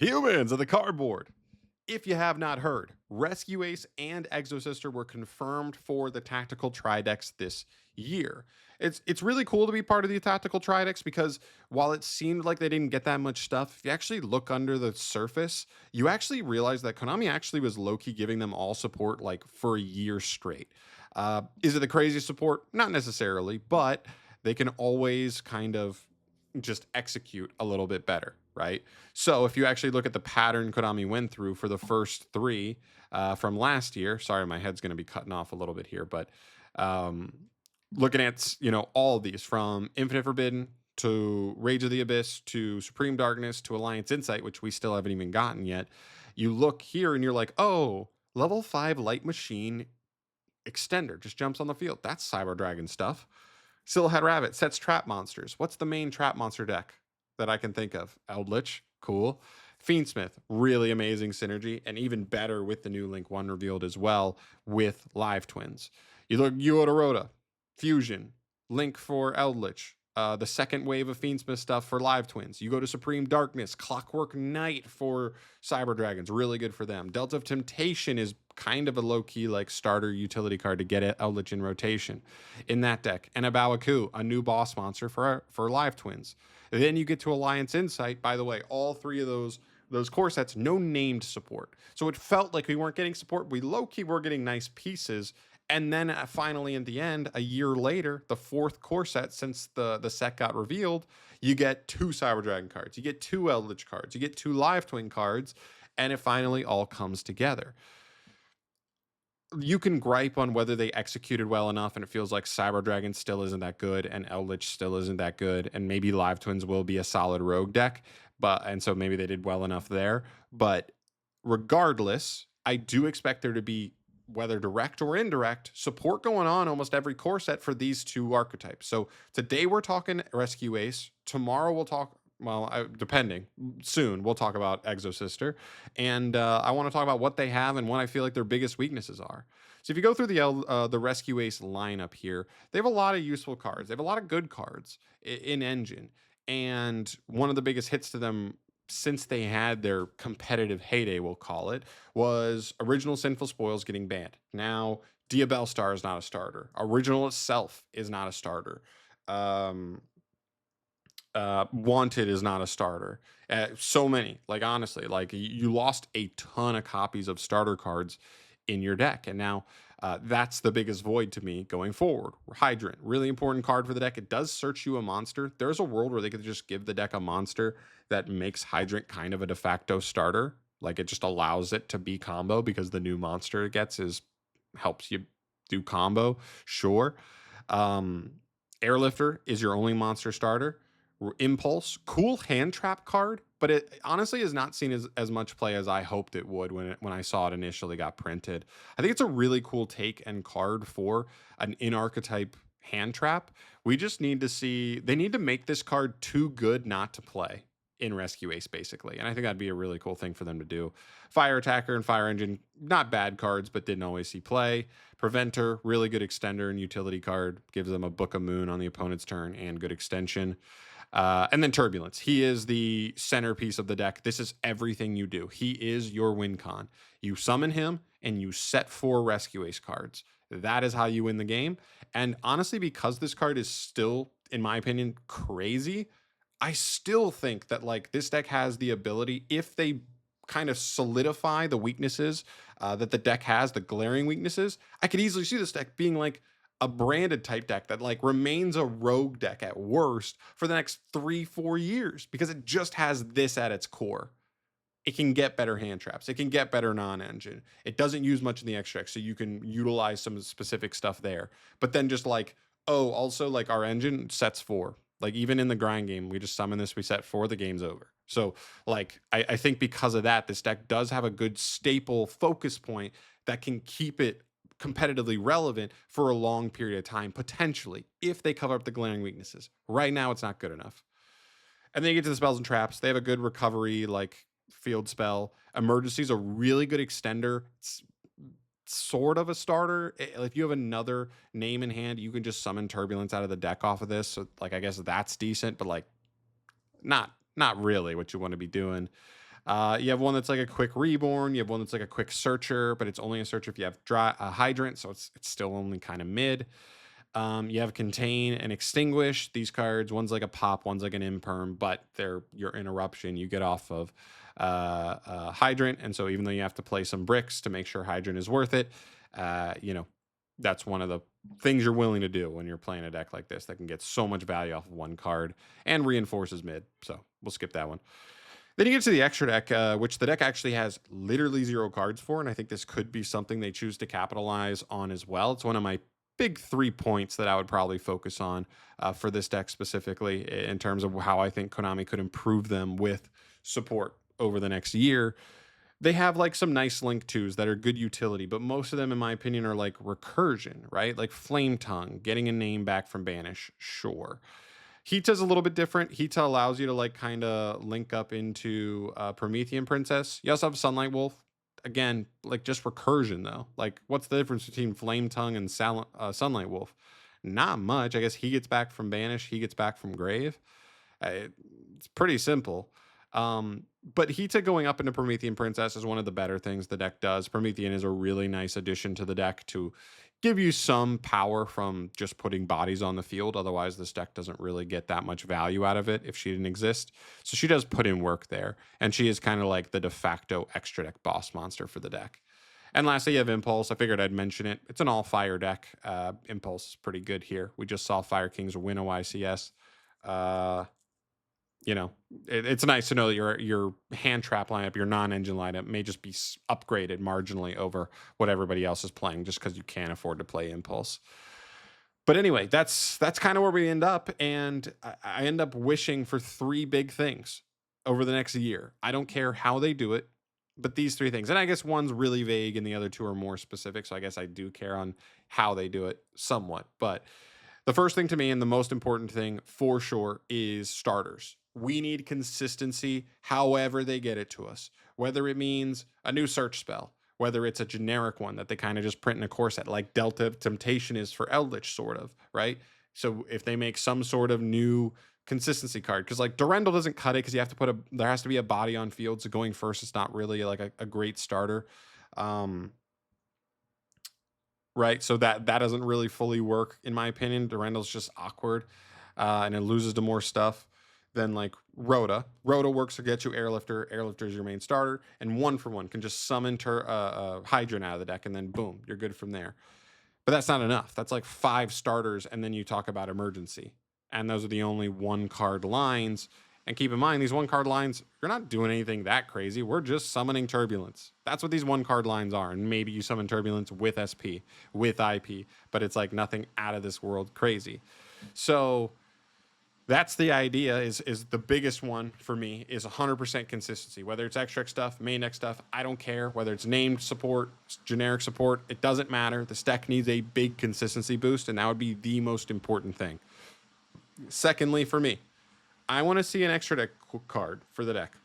Humans of the cardboard. If you have not heard, Rescue Ace and Exosister were confirmed for the Tactical Tridex this year. It's really cool to be part of the Tactical Tridex because while it seemed like they didn't get that much stuff, if you actually look under the surface, you actually realize that Konami actually was low-key giving them all support like for a year straight. Is it the craziest support? Not necessarily, but they can always kind of just execute a little bit better, right? So if you actually look at the pattern Konami went through for the first three from last year, sorry, my head's going to be cutting off a little bit here, but um, looking at all of these from Infinite Forbidden to Rage of the Abyss to Supreme Darkness to Alliance Insight, which we still haven't even gotten yet. You look here and you're like, oh, level 5 light machine extender just jumps on the field. That's Cyber Dragon stuff. Silhouette Rabbit sets trap monsters. What's the main trap monster deck that I can think of? Eldritch, cool. Fiendsmith, really amazing synergy, and even better with the new Link 1 revealed as well with Live Twins. You look Yuodoroda, Fusion, Link for Eldritch, the second wave of Fiendsmith stuff for Live Twins. You go to Supreme Darkness, Clockwork Knight for Cyber Dragons, really good for them. Delta of Temptation is kind of a low-key like starter utility card to get Eldritch in rotation in that deck. And a Bawaku, a new boss monster for Live Twins. Then you get to Alliance Insight. By the way, all three of those core sets, no named support. So it felt like we weren't getting support. We low-key were getting nice pieces. And then finally, in the end, a year later, the fourth core set since the set got revealed, you get 2 Cyber Dragon cards, you get 2 Eldritch cards, you get 2 Live Twin cards, and it finally all comes together. You can gripe on whether they executed well enough, and it feels like Cyber Dragon still isn't that good, and Eldritch still isn't that good, and maybe Live Twins will be a solid rogue deck, and so maybe they did well enough there. But regardless, I do expect there to be, whether direct or indirect, support going on almost every core set for these 2 archetypes. So today we're talking Rescue Ace. Tomorrow we'll talk, well, depending, soon we'll talk about Exosister. And I want to talk about what they have and what I feel like their biggest weaknesses are. So if you go through the Rescue Ace lineup here, they have a lot of useful cards. They have a lot of good cards in Engine. And one of the biggest hits to them since they had their competitive heyday, we'll call it, was Original Sinful Spoils getting banned. Now, Diabell Star is not a starter. Original itself is not a starter. Wanted is not a starter. So many, like honestly, like you lost a ton of copies of starter cards in your deck, and now that's the biggest void to me going forward. Hydrant, really important card for the deck. It does search you a monster. There's a world where they could just give the deck a monster that makes Hydrant kind of a de facto starter. Like it just allows it to be combo because the new monster it gets helps you do combo. Sure. Airlifter is your only monster starter. Impulse, cool hand trap card, but it honestly is not seen as much play as I hoped it would when I saw it initially got printed. I think it's a really cool take and card for an in-archetype hand trap. We just need to see, they need to make this card too good not to play in Rescue Ace, basically. And I think that'd be a really cool thing for them to do. Fire Attacker and Fire Engine, not bad cards, but didn't always see play. Preventer, really good extender and utility card. Gives them a Book of Moon on the opponent's turn and good extension. And then Turbulence. He is the centerpiece of the deck. This is everything you do. He is your win con. You summon him and you set 4 Rescue Ace cards. That is how you win the game. And honestly, because this card is still, in my opinion, crazy, I still think that like this deck has the ability, if they kind of solidify the weaknesses that the deck has, the glaring weaknesses, I could easily see this deck being like a branded type deck that like remains a rogue deck at worst for the next 3-4 years because it just has this at its core. It can get better hand traps. It can get better non-engine. It doesn't use much in the extract, so you can utilize some specific stuff there. But then just like, oh, also like our engine sets 4. Like even in the grind game, we just summon this, we set 4, the game's over. So like I think because of that, this deck does have a good staple focus point that can keep it competitively relevant for a long period of time, potentially, if they cover up the glaring weaknesses. Right now, it's not good enough. And then you get to the spells and traps. They have a good recovery, like field spell. Emergency is a really good extender. It's sort of a starter. If you have another name in hand, you can just summon Turbulence out of the deck off of this. So, like, I guess that's decent, but like, not really what you want to be doing. You have one that's like a quick reborn. You have one that's like a quick searcher, but it's only a searcher if you have dry hydrant, so it's still only kind of mid. You have contain and extinguish. These cards, one's like a pop, one's like an imperm, but they're your interruption. You get off of hydrant, and so even though you have to play some bricks to make sure hydrant is worth it, you know that's one of the things you're willing to do when you're playing a deck like this that can get so much value off of one card and reinforces mid. So we'll skip that one. Then you get to the extra deck, which the deck actually has literally 0 cards for, and I think this could be something they choose to capitalize on as well. It's one of my big 3 points that I would probably focus on for this deck specifically in terms of how I think Konami could improve them with support over the next year. They have like some nice link twos that are good utility, but most of them, in my opinion, are like recursion, right? Like Flame Tongue, getting a name back from Banish, sure. Hita's a little bit different. Hita allows you to like kind of link up into Promethean Princess. You also have Sunlight Wolf. Again, like just recursion though. Like, what's the difference between Flame Tongue and Sunlight Wolf? Not much. I guess he gets back from Banish. He gets back from Grave. It's pretty simple. But Hita going up into Promethean Princess is one of the better things the deck does. Promethean is a really nice addition to the deck to give you some power from just putting bodies on the field. Otherwise, this deck doesn't really get that much value out of it if she didn't exist. So she does put in work there, and she is kind of like the de facto extra deck boss monster for the deck. And lastly, you have Impulse. I figured I'd mention it. It's an all-fire deck. Impulse is pretty good here. We just saw Fire Kings win a YCS. It's nice to know that your hand trap lineup, your non-engine lineup, may just be upgraded marginally over what everybody else is playing, just because you can't afford to play Impulse. But anyway, that's kind of where we end up, and I end up wishing for 3 big things over the next year. I don't care how they do it, but these 3 things, and I guess one's really vague, and the other 2 are more specific. So I guess I do care on how they do it somewhat, but. The first thing to me, and the most important thing for sure, is starters. We need consistency however they get it to us. Whether it means a new search spell, whether it's a generic one that they kind of just print in a core set, like Delta Temptation is for Eldritch, sort of, right? So if they make some sort of new consistency card, because like Durendal doesn't cut it because you have to there has to be a body on field. So going first is not really like a great starter. Right, so that doesn't really fully work in my opinion. Durendal's just awkward, and it loses to more stuff than like Rhoda. Rhoda works to get you Airlifter. Airlifter is your main starter, and 1-for-1 can just summon Hydrant out of the deck, and then boom, you're good from there. But that's not enough. That's like 5 starters, and then you talk about Emergency, and those are the only 1-card lines. And keep in mind, these 1-card lines, you're not doing anything that crazy. We're just summoning Turbulence. That's what these 1-card lines are. And maybe you summon Turbulence with SP, with IP, but it's like nothing out of this world crazy. So that's the idea, is the biggest one for me is 100% consistency. Whether it's extra stuff, main deck stuff, I don't care. Whether it's named support, generic support, it doesn't matter. This deck needs a big consistency boost, and that would be the most important thing. Secondly, for me, I want to see an extra deck card for the deck.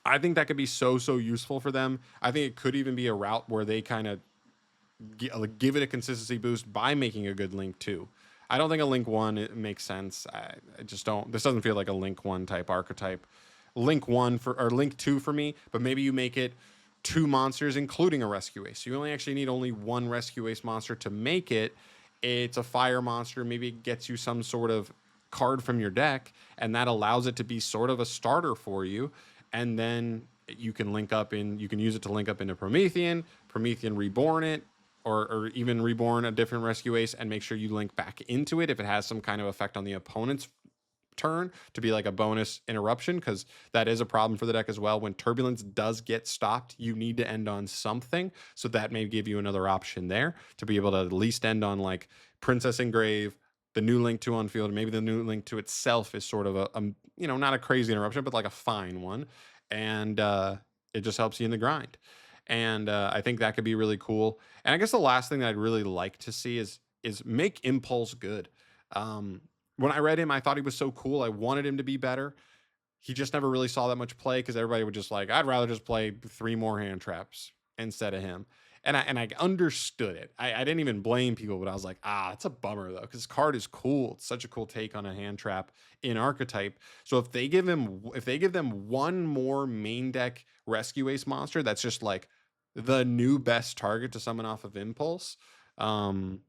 I think that could be so useful for them. I think it could even be a route where they kind of give it a consistency boost by making a good Link 2. I don't think a Link 1 it makes sense. I just don't. This doesn't feel like a Link 1 type archetype. Link 2 for me, but maybe you make it 2 monsters, including a Rescue Ace. So you actually need only 1 Rescue Ace monster to make it. It's a fire monster. Maybe it gets you some sort of card from your deck, and that allows it to be sort of a starter for you. And then you can you can use it to link up into Promethean Reborn it, or even Reborn a different Rescue Ace and make sure you link back into it if it has some kind of effect on the opponent's turn to be like a bonus interruption, because that is a problem for the deck as well. When Turbulence does get stopped, you need to end on something, so that may give you another option there to be able to at least end on like Princess Engrave, the new Link 2 on field. Maybe the new Link 2 itself is sort of a not a crazy interruption, but like a fine one, and it just helps you in the grind. And I think that could be really cool. And I guess the last thing that I'd really like to see is make Impulse good. When I read him, I thought he was so cool. I wanted him to be better. He just never really saw that much play because everybody would just like, I'd rather just play 3 more hand traps instead of him. And I understood it. I didn't even blame people, but I was like, it's a bummer though, because this card is cool. It's such a cool take on a hand trap in Archetype. So if they give them one more main deck Rescue Ace monster, that's just like the new best target to summon off of Impulse. Um,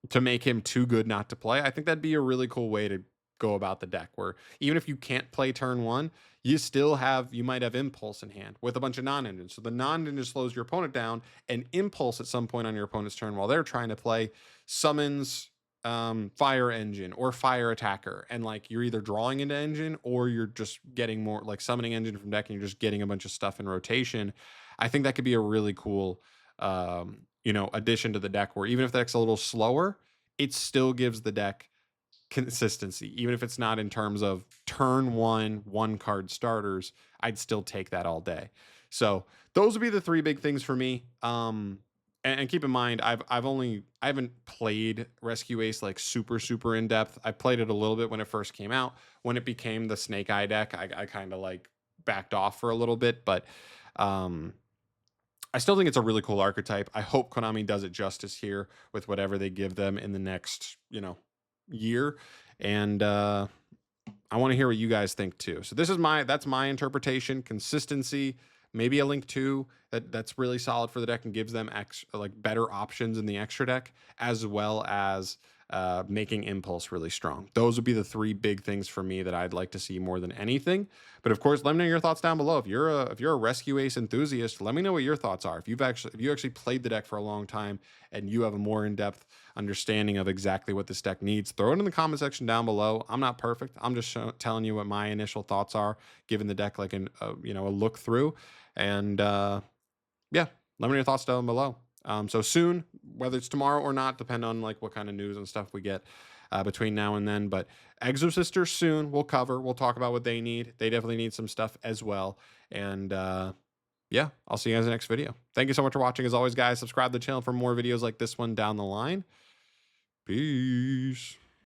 to make him too good not to play. I think that'd be a really cool way to go about the deck, where even if you can't play turn one, you might have Impulse in hand with a bunch of non-engines. So the non-engine slows your opponent down, and Impulse at some point on your opponent's turn while they're trying to play summons Fire Engine or Fire Attacker, and like you're either drawing into engine or you're just getting more like summoning engine from deck and you're just getting a bunch of stuff in rotation. I think that could be a really cool addition to the deck, where even if the deck's a little slower, it still gives the deck consistency. Even if it's not in terms of turn one card starters, I'd still take that all day. So those would be the three big things for me. And keep in mind, I haven't played Rescue Ace like super in depth. I played it a little bit when it first came out. When it became the Snake Eye deck, I kind of like backed off for a little bit, but I still think it's a really cool archetype. I hope Konami does it justice here with whatever they give them in the next, year. And I want to hear what you guys think too. So that's my interpretation. Consistency, maybe a Link 2 that's really solid for the deck and gives them better options in the extra deck, as well as making Impulse really strong. Those would be the three big things for me that I'd like to see more than anything. But of course, let me know your thoughts down below. If you're a Rescue Ace enthusiast, let me know what your thoughts are. If you actually played the deck for a long time and you have a more in-depth understanding of exactly what this deck needs, throw it in the comment section down below. I'm not perfect. I'm just telling you what my initial thoughts are, giving the deck like a look through. And yeah, let me know your thoughts down below. So soon, whether it's tomorrow or not, depend on like what kind of news and stuff we get between now and then. But Exosister soon we'll talk about what they need. They definitely need some stuff as well. And yeah, I'll see you guys in the next video. Thank you so much for watching. As always, guys, subscribe to the channel for more videos like this one down the line. Peace.